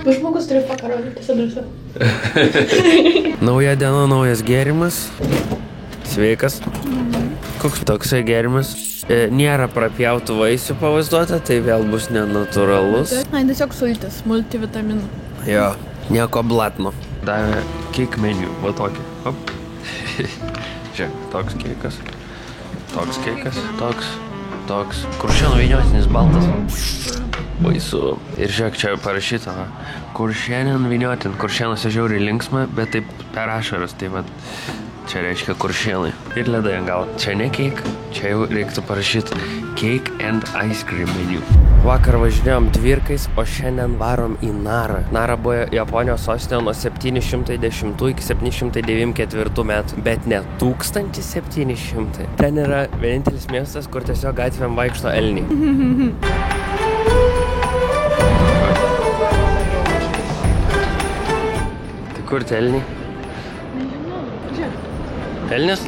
Žmogus turi pakarodyti adresą. Nauja diena, naujas gėrimas. Sveikas. Koks toksai gėrimas? Nėra prapjautų vaisių pavaizduota, tai vėl bus nenatūralus. Na, tiesiog sultis, multivitaminų. Jo, nieko blatno. Davė cake menu, va tokį. Op. Čia, toks keikas. Toks keikas, toks. Kuršienų vyniotinis baltas. Baisu. Ir žiūrėk, čia parašyta, kur šiandien vyniotin. Kuršienuose žiauriai linksma, bet taip per ašaras, tai va, čia reiškia kuršienai. Ir ledai ant galo. Čia ne cake, čia jau reiktų parašyti cake and ice cream menu. Vakar važinėjom dvirkais, o šiandien varom į Narą. Nara buvo Japonijos sostinė nuo 710 iki 794 metų, bet ne 1700. Ten yra vienintelis miestas, kur tiesiog gatvėm vaikšto elniai. Tai kur tie elniai? Nežinau, žiūrėk. Elnis?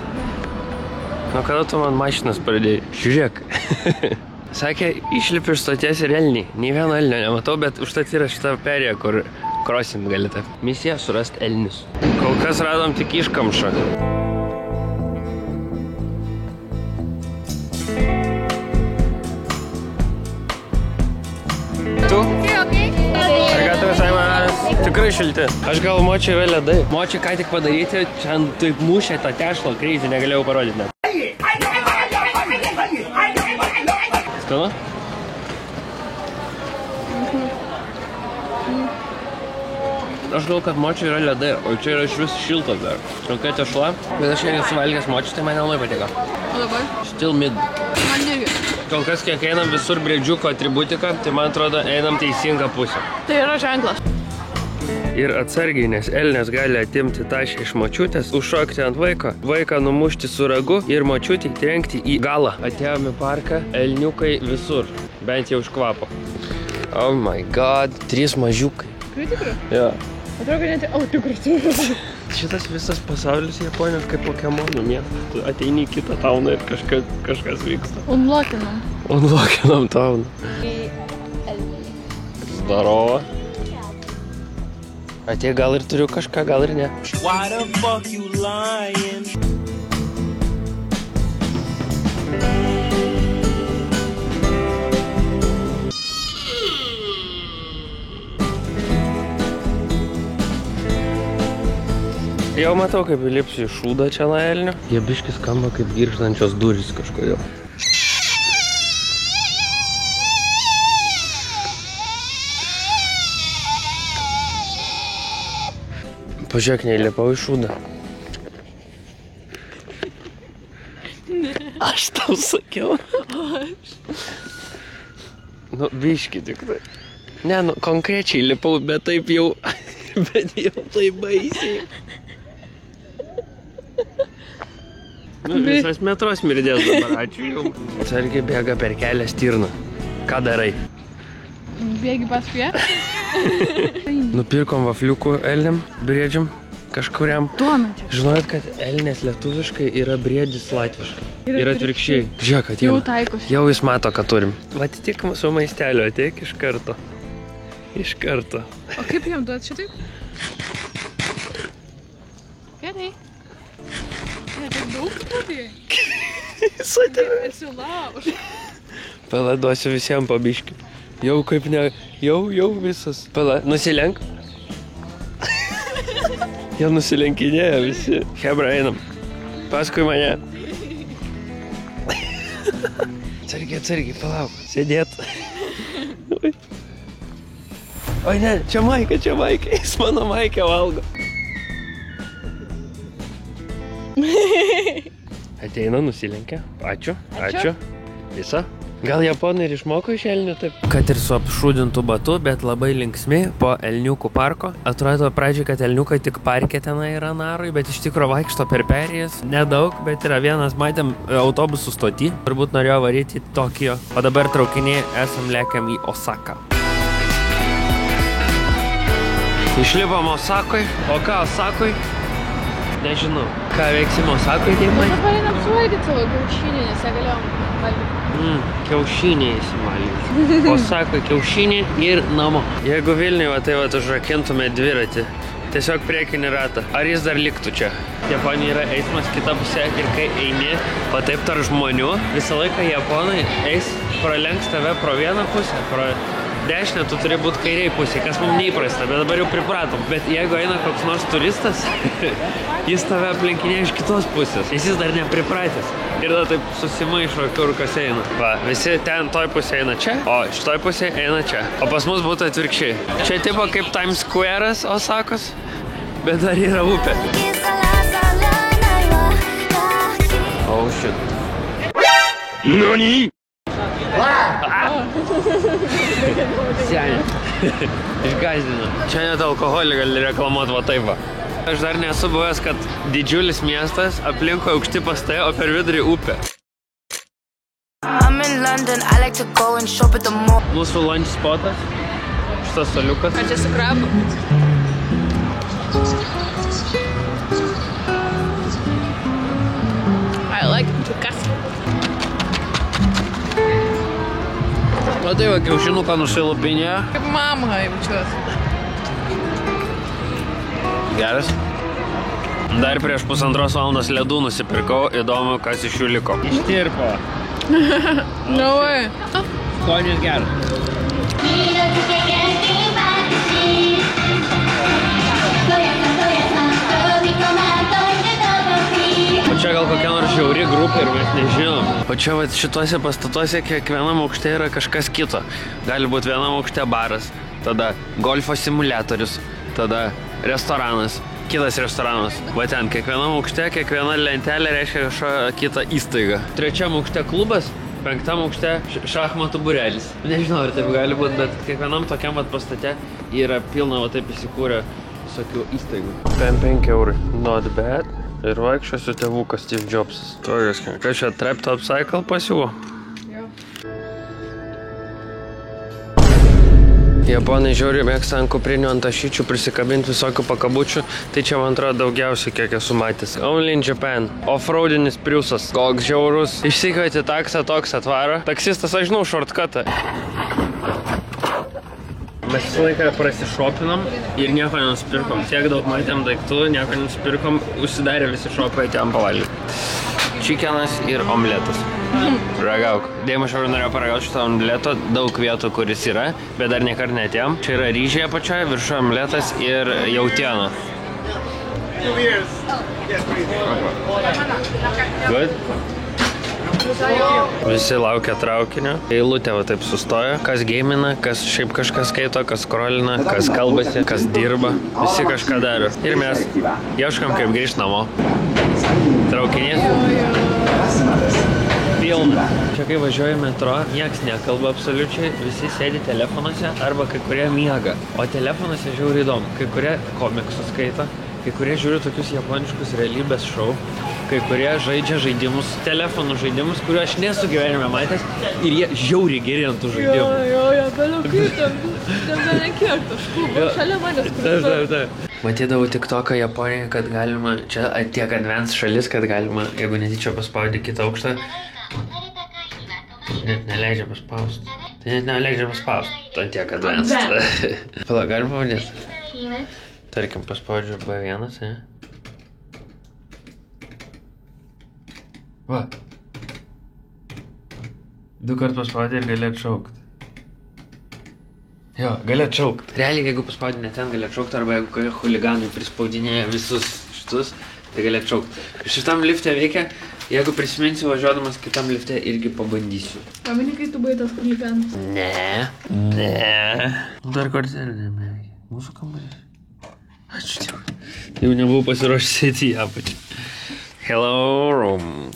Nu kada tu man mašinas pradėjai? Žiūrėk. Sakė, išlipi iš stoties ir elniai. Nei vieno elnio nematau, bet užtat yra šitą perėją, kur crossing galite. Misija surast elnius. Kol kas radom tik iškamšą. Tu? Gatavas, Aimanas. Tikrai šilti. Aš gal močiai yra ledai. Močiai ką tik padaryti, čia taip mušė tą tešlą, kreizį negalėjau parodyti net. Skanu? Aš gal, kad močiai yra ledai, o čia yra iš vis šiltas dar. Tokia tešla, bet aš šiandien suvalgęs močiai, tai man nelabai patiko. O dabar? Still mid. Man irgi. Kol kas, kiek einam visur briedžiuko atributika, tai man atrodo einam teisingą pusę. Tai yra ženklas. Ir atsargiai, nes elnės gali atimti tašę iš močiutės, užšokti ant vaiko, vaiką numušti su ragu ir močiutį trenkti į galą. Atėjome į parką, elniukai visur, bent jau iš kvapo. Oh my god, 3 mažiukai. Tikrai? Jo. Atrodo, kad net... O, tikrai. Šitas visas pasaulis Japonijos kaip Pokemonų miestas. Tu ateini į kitą tauną ir kažkas vyksta. Unlockinam. Unlockinam tauną. Zdarova. Atei, gal ir turiu kažką, gal ir ne. Why the fuck you lying? Jau matau, kaip įlipsiu į šūdą čia nuo elnių. Jie biški skamba kaip girgždančios durys kažkodėl. Pažiūrėk, neįlipau į šūdą. Aš tau sakiau. Nu, biški tik tai. Ne, nu, konkrečiai įlipau, bet taip jau... Bet jau tai baisiai. Nu, visas metros mirdės dabar, ačiū jau. Atsargiai bėga per kelią stirną. Ką darai? Bėgi paskui ją? Nupirkom vafliukų elniam, briedžiam, kažkuriam. Tuomet. Žinojot, kad elnės lietuviškai yra briedis latviškai. Ir atvirkščiai. Žiūrėk, atėjau. Jau taikosi. Jau jis mato, ką turim. Va, tik mūsų maistelio, ateik iš karto. Iš karto. O kaip jam duot šitaip? Gerai. Ne, taip daug duodėjai. Jis atėjo. Esi lauž. Paladuosiu visiems pabiškiu. Jau kaip ne... Jau visas. Pala, nusilenk. Jau nusilenkinėjo visi. Hebra, einam. Paskui mane. Atsargiai, palauk. Sėdėt. Oi ne, čia Maika. Jis mano Maikę valgo. Ateina, nusilenkia. Ačiū. Visa. Gal japonai ir išmoko iš elnių taip? Kad ir su apšūdintų batu, bet labai linksmi po elniukų parko. Atrodo pradžiai, kad elniukai tik parke tenai yra Narui, bet iš tikro vaikšto per perėjas. Nedaug, bet yra vienas, matėm autobusų stotį. Turbūt norėjo varyti į Tokijo. O dabar traukinėje esam lekiam į Osaką. Išlipom Osakoj. O ką Osakoj? Nežinau. Ką veiksim Osakoj, Deimai? Dabar einam suvalgyti savo kiaušinį, nes ją galėjom Kiaušiniai įsimalyti. O sako, kiaušinį ir namo. Jeigu Vilniuje, va, tai va, užrakintume dviratį, tiesiog priekinį ratą, ar jis dar liktų čia? Japonija yra eismas kita pusė ir kai eini, o taip tarp žmonių, visą laiką japonai eis pralenks tave pro vieną pusę, pro dešinę tu turi būti kairiai pusė, kas mums neįprasta, bet dabar jau pripratom. Bet jeigu eina koks nors turistas, jis tave aplinkinėja iš kitos pusės, jis dar nepripratęs. Ir tada taip susimaišo, kur kas eina. Va, visi ten toj pusė eina čia, o šitoj pusė eina čia. O pas mus būtų atvirkščiai. Čia tipo kaip Times Square'as Osakos, bet dar yra upė. Oh shit. Nani? Senė. Išgazdino. Čia net alkoholį gali reklamuoti va taip va. Aš dar nesu buvęs, kad didžiulis miestas, aplinkui aukšti pastatai, o per vidurį upė. Mūsų lunch spotas. Šitas staliukas. Ar čia su krabu? I like tukas. O tai va, kiaušinuką nusilupinėjo. Kaip mama jaučiuosi. Geras. Dar prieš 1,5 valandos ledų nusipirkau, įdomu, kas iš jų liko. Ištirpo. No way. Skonis geras. O čia gal kokia nors žiauri grupė ir mes nežinom. O čia va, šituose pastatuose kiekvienam aukšte yra kažkas kito. Gali būti vienam aukšte baras, tada golfo simuliatorius, tada restoranas, kitas restoranas. Va ten, kiekvienam aukšte, kiekviena lentelė reiškia kažkokią kitą įstaigą. Trečiam aukšte klubas, 5 aukšte šachmatų būrelis. Nežinau, ar taip gali būti, bet kiekvienam tokiam vat pastate yra pilna va taip įsikūrę visokių įstaigų. 5 eurai. Not bad. Ir vaikščiosiu tėvukas Steve Jobsas. Kas čia Trap Top Cycle pasiūvo? Japonai žiauriai mėgsta ant kuprinių ant tašyčių prisikabinti visokių pakabučių, tai čia man atrodo daugiausiai kiek esu matęs. Only in Japan. Offroadinis Priusas. Koks žiaurus. Išsikvieti taksą, toks atvaro. Taksistas, aš žinau, shortcutą. Mes visą laiką prasišopinam ir nieko nenusipirkom. Tiek daug matėm daiktų, nieko nenusipirkom, užsidarė visi šopai, atėjom pavalgyti. Čikenas ir omletas. Ragauk. Dėjimas šiaurį norėjo paragauti šitą omleto, daug vietų, kuris yra, bet dar niekart neatėjom. Čia yra ryžiai apačioje, viršų omletas ir jautiena. Good? Visi laukia traukinio. Eilutė va taip sustoja. Kas gamina, kas šiaip kažkas skaito, kas scrollina, kas kalbasi, kas dirba. Visi kažką daro. Ir mes ieškam kaip grįžti namo. Traukinys. Pilna. Čia kai važiuoju metro, nieks nekalba absoliučiai. Visi sėdi telefonuose arba kai kurie miega. O telefonuose žiauriai įdomu. Kai kurie komiksus skaito. Kai kurie žiūri tokius japoniškus realybės šou, kai kurie žaidžia žaidimus, telefonų žaidimus, kuriuo aš nesu gyvenime matęs ir jie žiauriai geri ant tų žaidimų. Jo, vėliau nekiek taškų, šalia manęs kur. Taip. Matydavau TikToką Japonijoje, kad galima, čia tiek advanced šalis, kad galima, jeigu netyčia paspaudi kitą aukštą, net neleidžia paspausti. Tai net neleidžia paspausti, to tiek advanced. Pala, galim pavadėti? Tarkim, paspaudžiu B1, ne? Va. 2 kart paspaudė ir gali atšaukt. Jo, gali atšaukt. Realiai, jeigu paspaudė ne ten, gali atšaukt, arba jeigu kurie chuliganai prispaudinėja visus šitus, tai gali atšaukt. Šitam lifte veikia, jeigu prisiminsiu važiuodamas kitam lifte, irgi pabandysiu. Pameni, kai tu buvai tas chuliganas? Ne. Dar kortelė neveikia. Mūsų kambarys. Ačiū Dievui. Jau nebuvau pasiruošęs eiti į apačią. Hello, room.